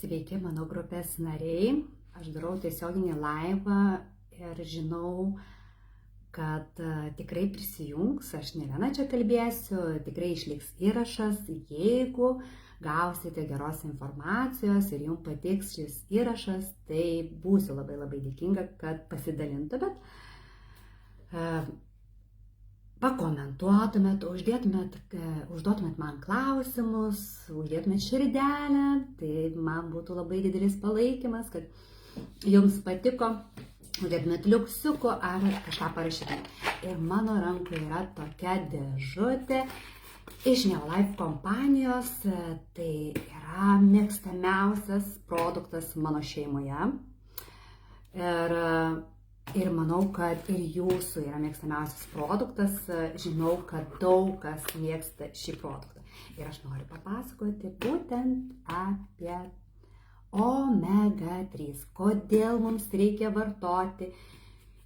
Sveiki, mano grupės nariai. Aš darau tiesioginį laivą ir žinau, kad tikrai prisijungs. Aš ne viena čia kalbėsiu, tikrai išliks įrašas. Jeigu gausite geros informacijos ir jums patiks šis įrašas, tai būsiu labai dėkinga, kad pasidalintumėt, pakomentuotumėt, užduotumėt man klausimus, uždėtumėt širdelę, tai man būtų labai didelis palaikymas, kad jums patiko, uždėtumėt liuksiuko ar kažką parašytumėt. Ir mano rankoje yra tokia dėžutė iš Neolife kompanijos, tai yra mėgstamiausias produktas mano šeimoje. Ir manau, kad ir jūsų yra mėgstamiausias produktas. Žinau, kad daug kas mėgsta šį produktą. Ir aš noriu papasakoti būtent apie omega 3. Kodėl mums reikia vartoti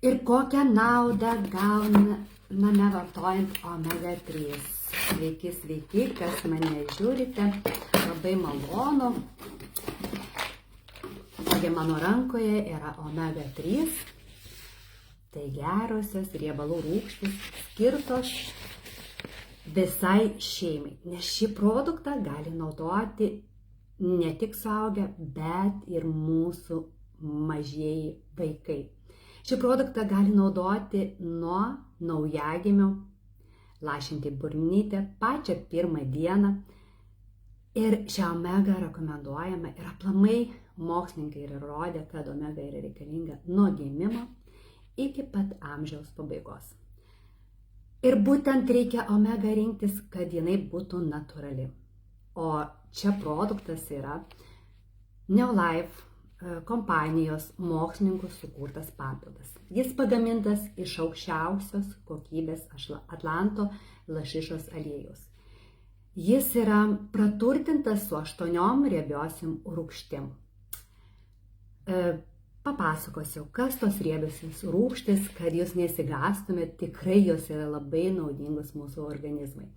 ir kokią naudą gauname vartojant omega 3. Sveiki, kas mane žiūrite. Labai malonu. Taigi mano rankoje yra omega 3. Tai gerosios riebalų rūgštys skirtos visai šeimai, nes šį produktą gali naudoti ne tik suaugę, bet ir mūsų mažieji vaikai. Šį produktą gali naudoti nuo naujagimio, lašinti burnytę pačią pirmą dieną. Ir šią omega rekomenduojama ir aplamai mokslininkai yra įrodę, kad omega yra reikalinga nuo gimimo iki pat amžiaus pabaigos. Ir būtent reikia omega rinktis, kad jinai būtų natūrali. O čia produktas yra Neolife kompanijos mokslininkų sukurtas papildas. Jis pagamintas iš aukščiausios kokybės Atlanto lašišos aliejus. Jis yra praturtintas su 8 riebiosiom rūgštim. Papasakosiu, kas tos riebiosios rūgštys, kad jūs nesigąstumėt, tikrai jos yra labai naudingos mūsų organizmai.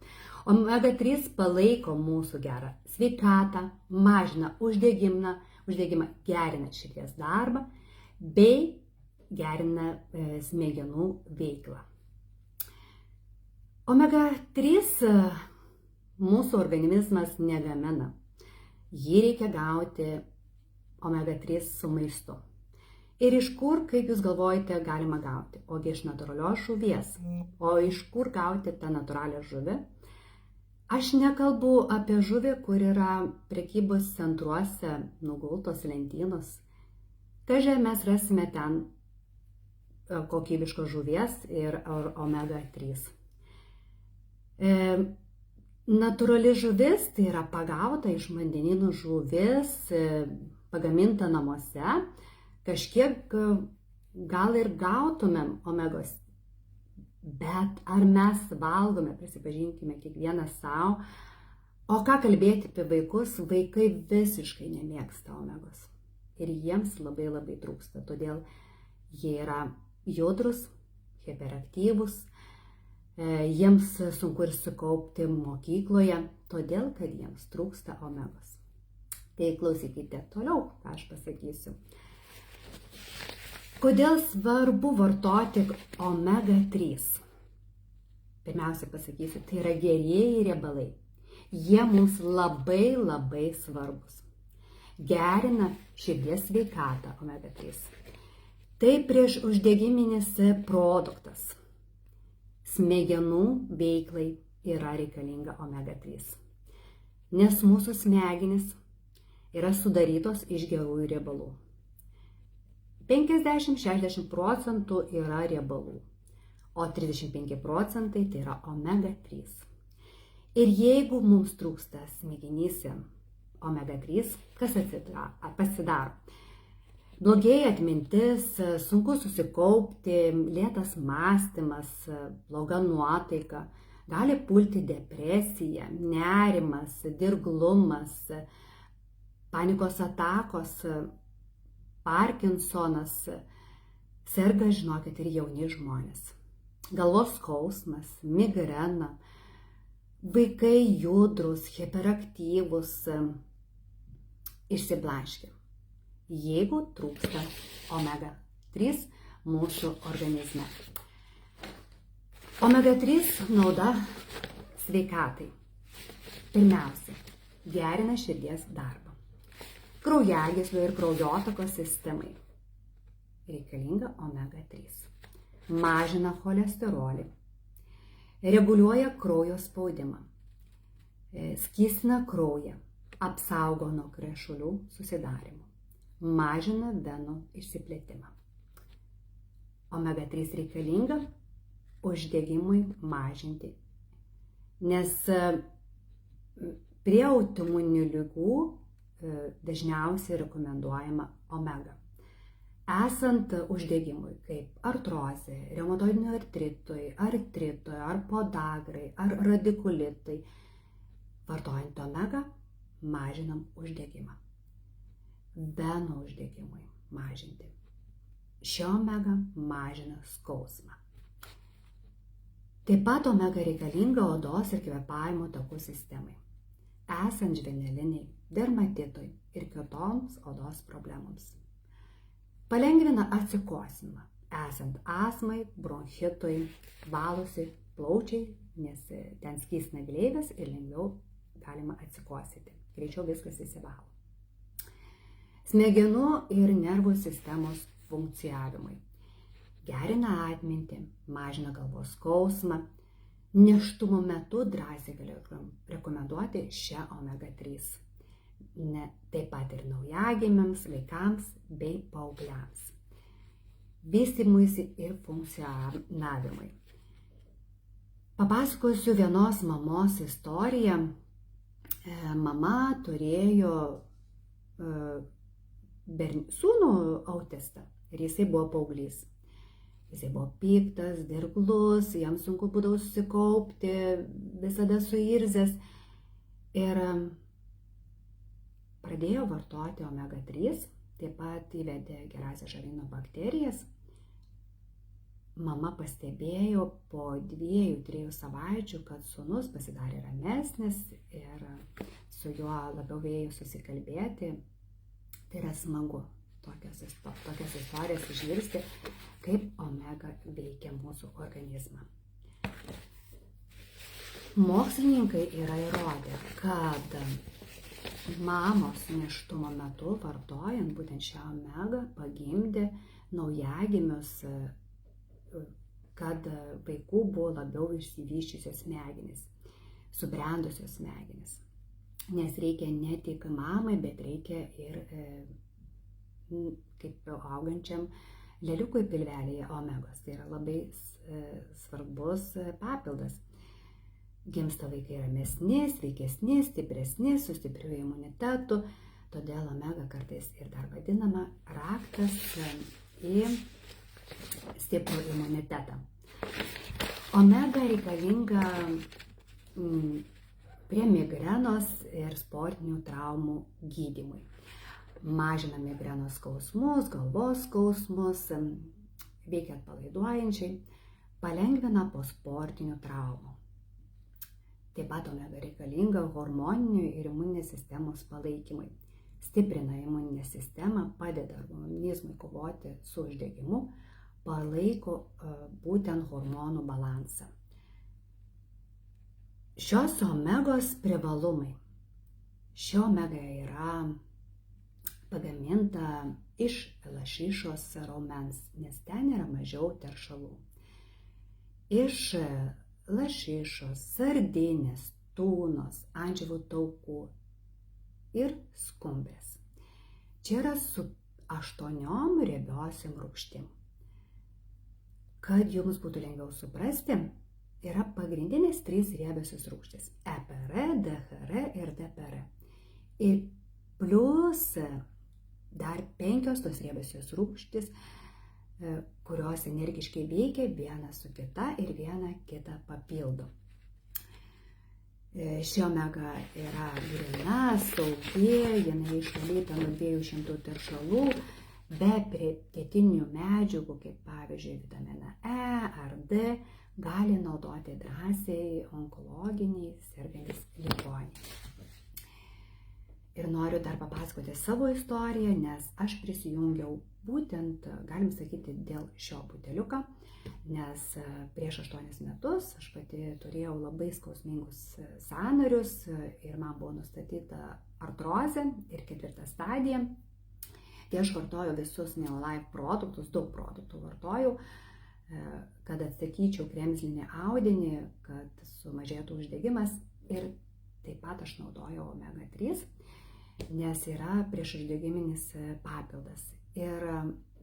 Omega 3 palaiko mūsų gerą sveikatą, mažina uždegimą, gerina širdies darbą bei gerina smegenų veiklą. Omega 3 mūsų organizmas negamina. Jį reikia gauti omega 3 su maistu. Ir iš kur, kaip jūs galvojate, galima gauti? Ogi iš natūralios žuvies. O iš kur gauti tą natūralią žuvį? Aš nekalbu apie žuvį, kur yra prekybos centruose nugultos lentynos. Tačiau mes rasime ten kokybiškos žuvies ir omega 3. Natūrali žuvis tai yra pagauta iš vandenynų žuvis, pagaminta namuose. Kažkiek gal ir gautumėm omegos, bet ar mes valgome, prisipažinkime kiekvienas savo, o ką kalbėti apie vaikus, vaikai visiškai nemėgsta omegos ir jiems labai trūksta, todėl jie yra judrus, hiperaktyvus, jiems sunku ir sukaupti mokykloje, todėl kad jiems trūksta omegos. Tai klausykite toliau, ką aš pasakysiu. Kodėl svarbu vartoti omega 3? Pirmiausia pasakysiu, tai yra gerieji riebalai. Jie mums labai svarbus. Gerina širdies sveikatą omega 3. Tai prieš uždegiminis produktas. Smegenų veiklai yra reikalinga omega 3. Nes mūsų smegenys yra sudarytos iš gerųjų riebalų. 50–60% yra riebalų, o 35% tai yra omega 3. Ir jeigu mums trūksta smegenyse omega 3, kas pasidaro? Blogėja atmintis, sunku susikaupti, lėtas mąstymas, bloga nuotaika, gali pulti depresija, nerimas, dirglumas, panikos atakos, Parkinsonas, serga, žinokit, ir jauni žmonės. Galvos skausmas, migrena, vaikai judrus, hiperaktyvus, išsiblaškė, jeigu trūksta omega 3 mūsų organizme. Omega 3 nauda sveikatai. Pirmiausia, gerina širdies darbą. Kraujagyslių ir kraujotakos sistemai reikalinga omega 3. Mažina cholesterolį, reguliuoja kraujo spaudimą, skystina kraują, apsaugo nuo krešulių susidarimo, mažina venų išsiplėtimą. Omega 3 reikalinga uždegimui mažinti, nes prie autoimuninių ligų dažniausiai rekomenduojama omega. Esant uždegimui kaip artrozė, reumatoidiniui artritui, ar podagrai, ar radikulitui, vartojant omega mažinam uždegimą. Venų uždegimui mažinti. Ši omega mažina skausmą. Taip pat omega reikalinga odos ir kvėpavimo takų sistemai, esant žvynelinei, dermatitui ir kitoms odos problemoms. Palengvina atsikosėjimą, esant astmai, bronchitui, valosi plaučiai, nes ten skystina gleives ir lengviau galima atsikosėti, greičiau viskas įsivalo. Smegenų ir nervų sistemos funkcijavimui. Gerina atmintį, mažina galvos skausmą. Nėštumo metu drąsiai galiu rekomenduoti šią omega 3. Taip pat ir naujagimiams, vaikams bei paaugliams. Vystymuisi ir funkcionavimui. Papasakosiu vienos mamos istoriją. Mama turėjo sūnų autistą ir jisai buvo paauglys. Jisai buvo piktas, dirglus, jam sunku būdavo susikaupti, visada suirzęs. Ir pradėjo vartoti omega 3, taip pat įvedė gerąsias žarnyno bakterijas. Mama pastebėjo po 2-3 savaičių, kad sūnus pasidarė ramesnis ir su juo labiau ėjo susikalbėti. Tai yra smagu tokias istorijas išgirsti, kaip omega veikia mūsų organizmą. Mokslininkai yra įrodę, kad mamos nėštumo metu vartojant būtent šią omegą pagimdė naujagimius, kad vaikų buvo labiau išsivysčiusios smegenys, subrendusios smegenys. Nes reikia ne tik mamai, bet reikia ir kaip augančiam lėliukui pilvelėje omegos. Tai yra labai svarbus papildas. Gimsta vaikai ramesni, sveikesni, stipresni, su stipriu imunitetu. Todėl omega kartais ir dar vadinama raktas į stiprų imunitetą. Omega reikalinga prie migrenos ir sportinių traumų gydymui. Mažina migrenos skausmus, galvos skausmus, veikia atpalaiduojančiai, palengvina po sportinių traumų. Taip pat omega reikalinga hormoninių ir imuninės sistemos palaikymui. Stiprina imuninę sistemą, padeda organizmui kovoti su uždegimu, palaiko būtent hormonų balansą. Šios omegos privalumai. Ši omega yra pagaminta iš lašišos raumens, nes ten yra mažiau teršalų. Iš lašišos, sardinės, tūnos, ančiavų taukų ir skumbrės. Čia yra su 8 riebiosiom rūgštim. Kad jums būtų lengviau suprasti, yra pagrindinės 3 riebiosios rūgštys – EPR, DHR ir DPR. Ir plus dar 5 tos riebiosios rūgštys, kurios energiškai veikia viena su kita ir viena kitą papildo. Ši omega yra gryna, saugi, jinai išvalyta nuo 200 teršalų, be pridėtinių medžiagų, kaip pavyzdžiui vitaminą E ar D, gali naudoti drąsiai onkologiniai sergantys ligoniai. Ir noriu dar papasakoti savo istoriją, nes aš prisijungiau būtent, galim sakyti, dėl šio buteliuko, nes prieš 8 metus aš pati turėjau labai skausmingus sąnarius ir man buvo nustatyta artrozė ir 4 stadija. Tai aš vartojau visus Neolife produktus, daug produktų vartojau, kad atsakyčiau kremzlinį audinį, kad sumažėtų uždegimas ir taip pat aš naudojau omega 3. Nes yra priešuždegiminis papildas. Ir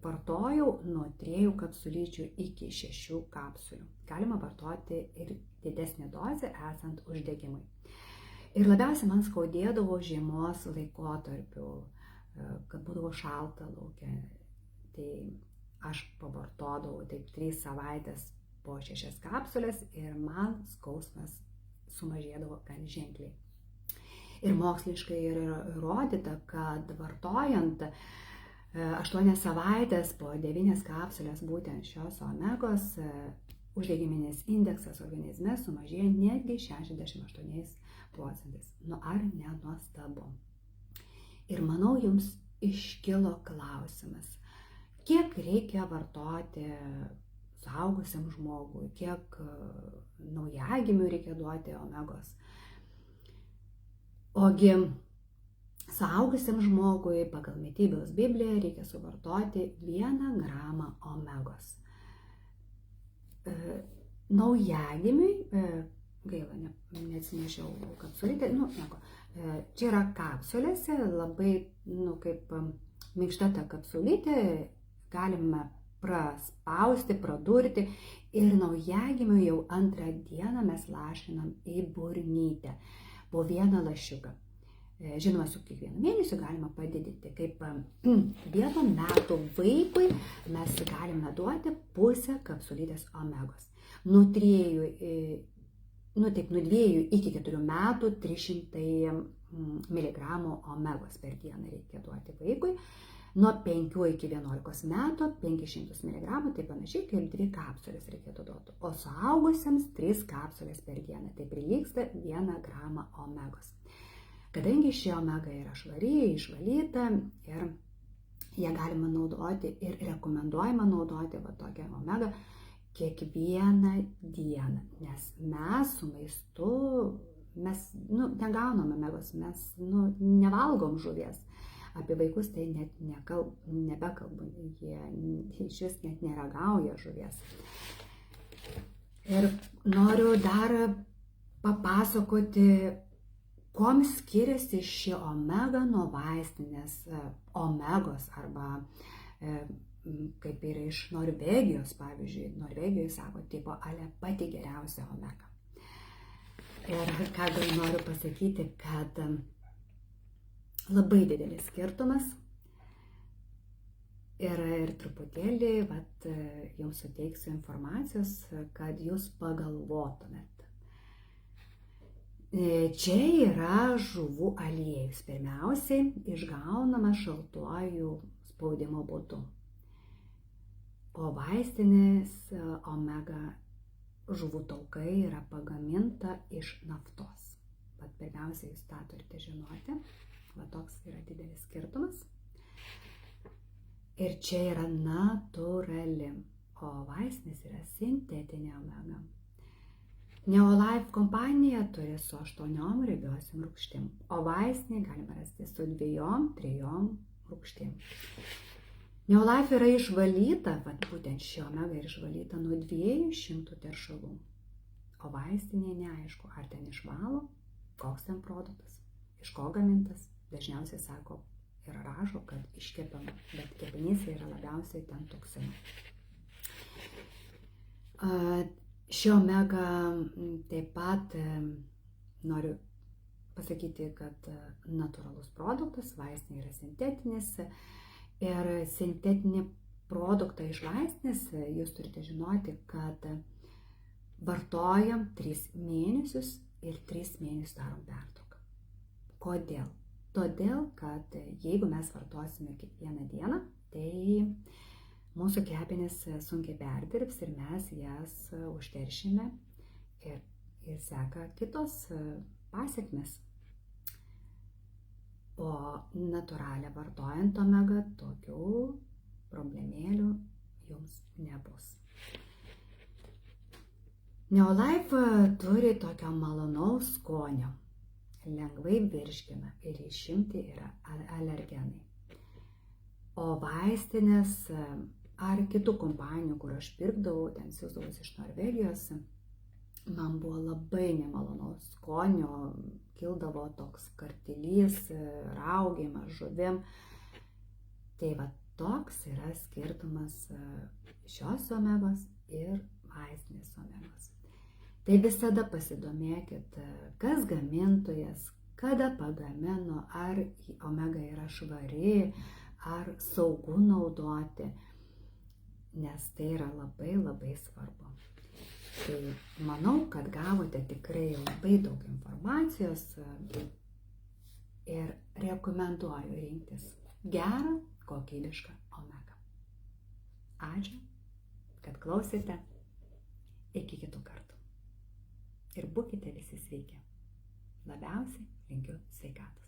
vartojau nuo 3 kapsulyčių iki 6 kapsulių. Galima vartoti ir didesnę dozę esant uždegimui. Ir labiausiai man skaudėdavo žiemos laikotarpiu, kad būdavo šalta lauke. Tai aš pavartodavau taip 3 savaitės po 6 kapsulės ir man skausmas sumažėdavo gan ženkliai. Ir moksliškai yra įrodyta, kad vartojant 8 savaitės po 9 kapsulės būtent šios omegos, uždegiminis indeksas organizme sumažėja netgi 68%. Nu ar ne nuostabu? Ir manau, jums iškilo klausimas, kiek reikia vartoti suaugusiam žmogui, kiek naujagimiui reikia duoti omegos. Ogi suaugusiam žmogui pagal mitybos Bibliją reikia suvartoti 1 gramą omegos. Naujagimiui, gaila, neatsinešiau kapsulytę, nieko, čia yra kapsulėse, labai, kaip minkšta ta kapsulytė, galime praspausti, pradurti ir naujagimiui jau 2 dieną mes lašinam į burnytę. Po 1 lašiuką. Žinoma, su kiekvienu mėnesiu galima padidinti. Kaip 1 metų vaikui mes galime duoti pusę kapsulytės omegos. Nuo 2 iki 4 metų 300 mg omegos per dieną reikia duoti vaikui. Nuo 5 iki 11 metų 500 mg, tai panašiai kaip 2 kapsulės reikėtų duoti. O suaugusiems 3 kapsulės per dieną. Tai prilygsta 1 gramą omegos. Kadangi ši omega yra švari, išvalyta ir ją galima naudoti ir rekomenduojama naudoti tokią omegą kiekvieną dieną. Nes mes su maistu, mes negaunam omegos, mes nevalgom žuvies. Apie vaikus tai net nebekalbu, jie iš vis net neragauja žuvies. Ir noriu dar papasakoti, kuom skiriasi ši omega nuo vaistinės omegos arba kaip yra iš Norvegijos, pavyzdžiui. Norvegijoje sako, tipo, ale pati geriausia omega. Ir ką gal noriu pasakyti, kad labai didelis skirtumas ir truputėlį jums suteiksiu informacijos, kad jūs pagalvotumėt. Čia yra žuvų aliejus. Pirmiausiai išgaunama šaltuoju spaudimo būdu. O vaistinės omega žuvų taukai yra pagaminta iš naftos. Bet pirmiausia, jūs tą turite žinoti. Toks yra didelis skirtumas. Ir čia yra natūrali, o vaistinės yra sintetinė omega. Neolife kompanija turi su 8 riebiosiom rūgštim, o vaistinė galima rasti su 2-3 rūgštim. Neolife yra išvalyta, būtent ši omega yra išvalyta nuo 200 teršalų, o vaistinė neaišku, ar ten išvalo, koks ten produktas, iš ko gamintas. Dažniausiai sako ir rašo, kad iškepama, bet kepenyse yra labiausiai ten toksinų. Ši omega taip pat noriu pasakyti, kad natūralus produktas, vaistinė yra sintetinis ir sintetinį produktą iš vaistinės jūs turite žinoti, kad vartojam 3 mėnesius ir 3 mėnesius darom pertrauką. Kodėl? Todėl, kad jeigu mes vartosime kiekvieną dieną, tai mūsų kepenys sunkiai perdirbs ir mes jas užteršime ir seka kitos pasekmes. O natūralią vartojant omega tokių problemėlių jums nebus. Neolife turi tokio malonaus skonio, lengvai virškina ir išimti yra alergenai. O vaistinės ar kitų kompanijų, kur aš pirkdavau, ten siųsdavausi iš Norvegijos, man buvo labai nemalonaus skonio, kildavo toks kartilys, raugėjimas žuvim. Tai va toks yra skirtumas šios omegos ir vaistinės omegos. Tai visada pasidomėkit, kas gamintojas, kada pagamino, ar omega yra švari, ar saugu naudoti, nes tai yra labai labai svarbu. Tai manau, kad gavote tikrai labai daug informacijos ir rekomenduoju rinktis gerą, kokybišką omegą. Ačiū, kad klausėte. Iki kitų kartų. Ir būkite visi sveiki. Labiausiai linkiu sveikatos.